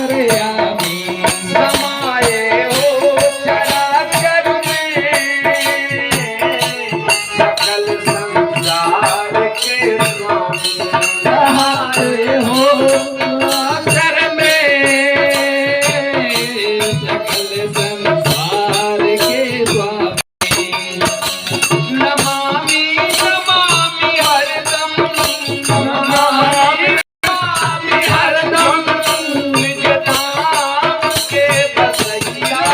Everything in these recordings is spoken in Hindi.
अंतर्यामी समाये हो चराचर में सकल संसार के स्वामी समाये हो अक्षर में सकल संसार के स्वामी नमामि नमामि हरदम नमामि नमामि हरदम निज धाम के बसैया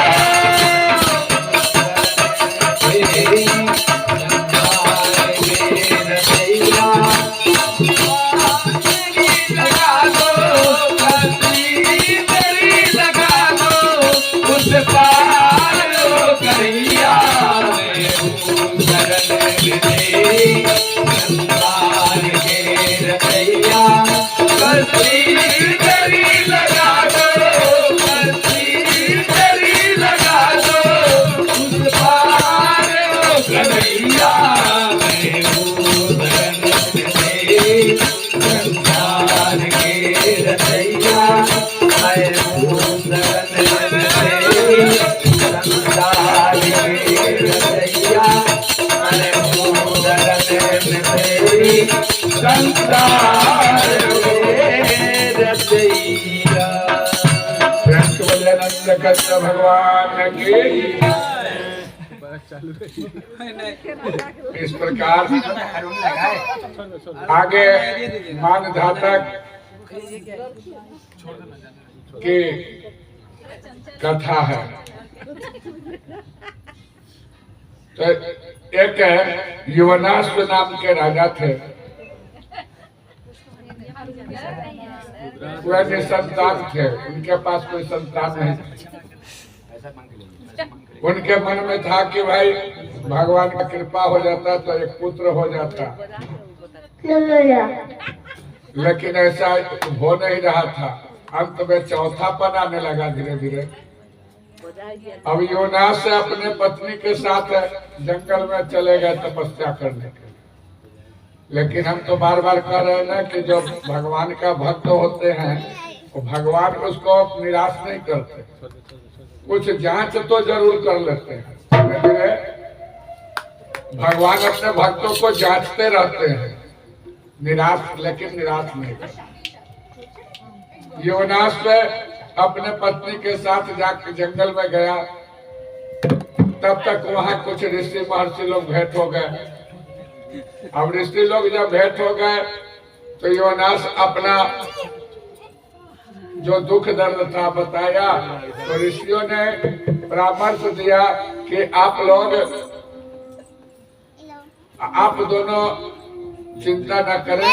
हे संसार के रचैया लगा दो कसी तेरी लगा दो उस पार लो कन्हैया शरण में संसार के रचैया कसी तेरी लगा दो कसी तेरी लगा दो उस पार लो कन्हैया संसार के रचैया मैं हूँ शरण में संसार के रचैया मैं हूँ शरण में संसार के रचैया। कृष्ण भगवान की इस प्रकार आगे मानधातक की कथा है। तो एक युवनाश्व नाम के राजा थे। वह निसंतान थे, उनके पास कोई संतान नहीं था। उनके मन में था कि भाई भगवान का कृपा हो जाता तो एक पुत्र हो जाता, लेकिन ऐसा हो नहीं रहा था। अंत में चौथापन आने लगा धीरे धीरे। अब योनास से अपने पत्नी के साथ जंगल में चले गए तपस्या करने के लिए। लेकिन हम तो बार बार कह रहे हैं ना कि जो भगवान का भक्त होते हैं वो भगवान उसको निराश नहीं करते, कुछ जांच तो जरूर कर लेते हैं। धीरे धीरे भगवान अपने भक्तों को जांचते रहते हैं, लेकिन निराश नहीं करते। योनास पे अपने पत्नी के साथ जाकर जंगल में गया। तब तक वहां कुछ ऋषि महर्षि लोग भेंट हो गए। अब ऋषि लोग जब भेंट हो गए तो योनास अपना जो दुख दर्द था बताया। तो ऋषियों ने परामर्श दिया कि आप दोनों चिंता न करें,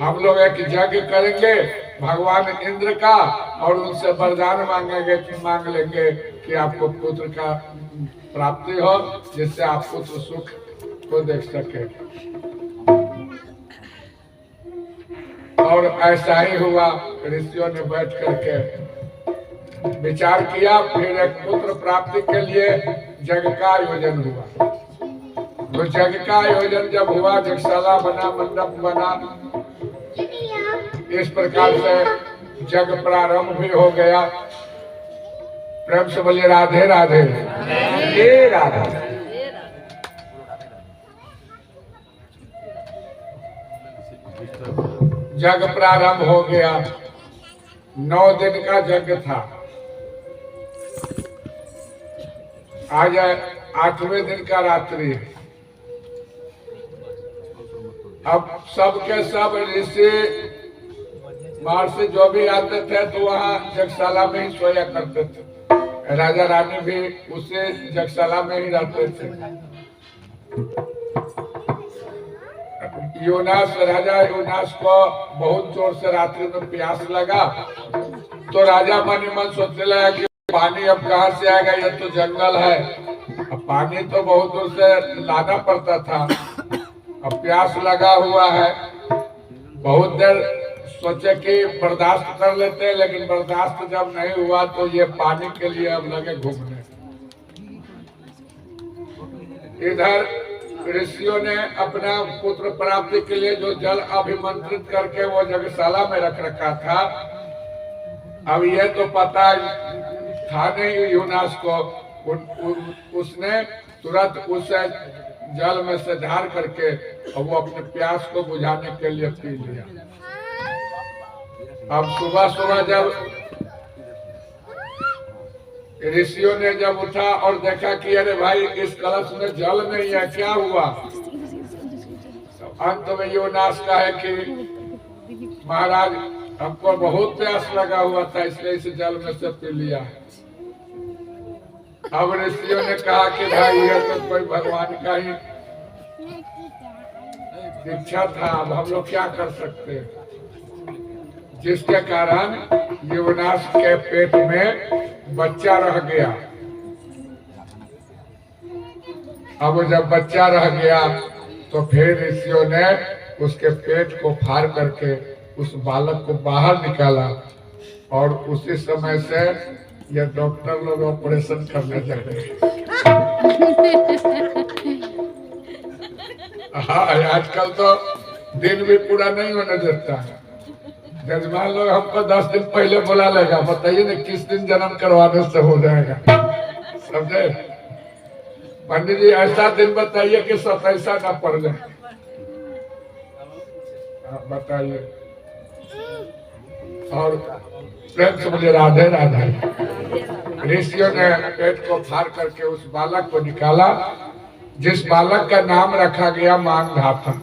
हम लोग एक यज्ञ करेंगे भगवान इंद्र का और उनसे वरदान मांग लेंगे कि आपको पुत्र का प्राप्ति हो, जिससे आप पुत्र सुख को देख सके। और ऐसा ही हुआ। ऋषियों ने बैठ करके विचार किया। फिर एक पुत्र प्राप्ति के लिए यज्ञ का आयोजन हुआ। तो यज्ञ का आयोजन जब हुआ, यज्ञशाला बना, मंडप बना, इस प्रकार से यज्ञ प्रारंभ भी हो गया। प्रेम से बोलिए राधे राधे। हे राधे। यज्ञ प्रारंभ हो गया। 9 दिन का यज्ञ था। आज 8वें दिन का रात्रि है। अब सबके सब ऋषि महर्षि जो भी आते थे तो वहाँ यज्ञशाला में ही सोया करते थे। राजा रानी भी उसे यज्ञशाला में ही रहते थे। राजा योनास को बहुत जोर से रात्रि में प्यास लगा। तो राजा मन ही मन सोचने लगा कि पानी अब कहाँ से आएगा, ये तो जंगल है। अब पानी तो बहुत दूर से लाना पड़ता था। अब प्यास लगा हुआ है। बहुत देर सोचे कि बर्दाश्त कर लेते, लेकिन बर्दाश्त जब नहीं हुआ तो ये पानी के लिए अब लगे घूमने। इधर ऋषियों ने अपना पुत्र प्राप्ति के लिए जो जल अभिमंत्रित करके वो यज्ञशाला में रख रखा था, अब ये तो पता था नहीं यूनास को, उसने तुरंत उस जल में से झाड़ करके और वो अपने प्यास को बुझाने के लिए पी लिया। अब सुबह सुबह जब ऋषियों ने जब उठा और देखा कि अरे भाई इस कलश में जल नहीं है, क्या हुआ? तो अंत में यूनास का है कि महाराज हमको बहुत प्यास लगा हुआ था इसलिए इस जल में से पी लिया है। अब ऋषियों ने कहा कि भाई यह तो कोई भगवान का ही इच्छा था, अब हम लोग क्या कर सकते हैं। जिसके कारण यूनास के पेट में बच्चा रह गया। अब जब बच्चा रह गया तो फिर ऋषियों ने उसके पेट को फाड़ करके उस बालक को बाहर निकाला और उसी समय से ये डॉक्टर लोग ऑपरेशन करने लगे। हाँ, आजकल तो दिन भी पूरा नहीं होने देता है। जजमान लोग हमको 10 दिन पहले बुला लेगा, बताइए ना किस दिन जन्म करवाने से हो जाएगा, समझे? पंडित जी ऐसा दिन बताइए कि 27 ना पड़ जाए। बताइए। और प्रेम से मुझे राधे राधे। ऋषियों ने पेट को फाड़ करके उस बालक को निकाला, जिस बालक का नाम रखा गया मांगधाता।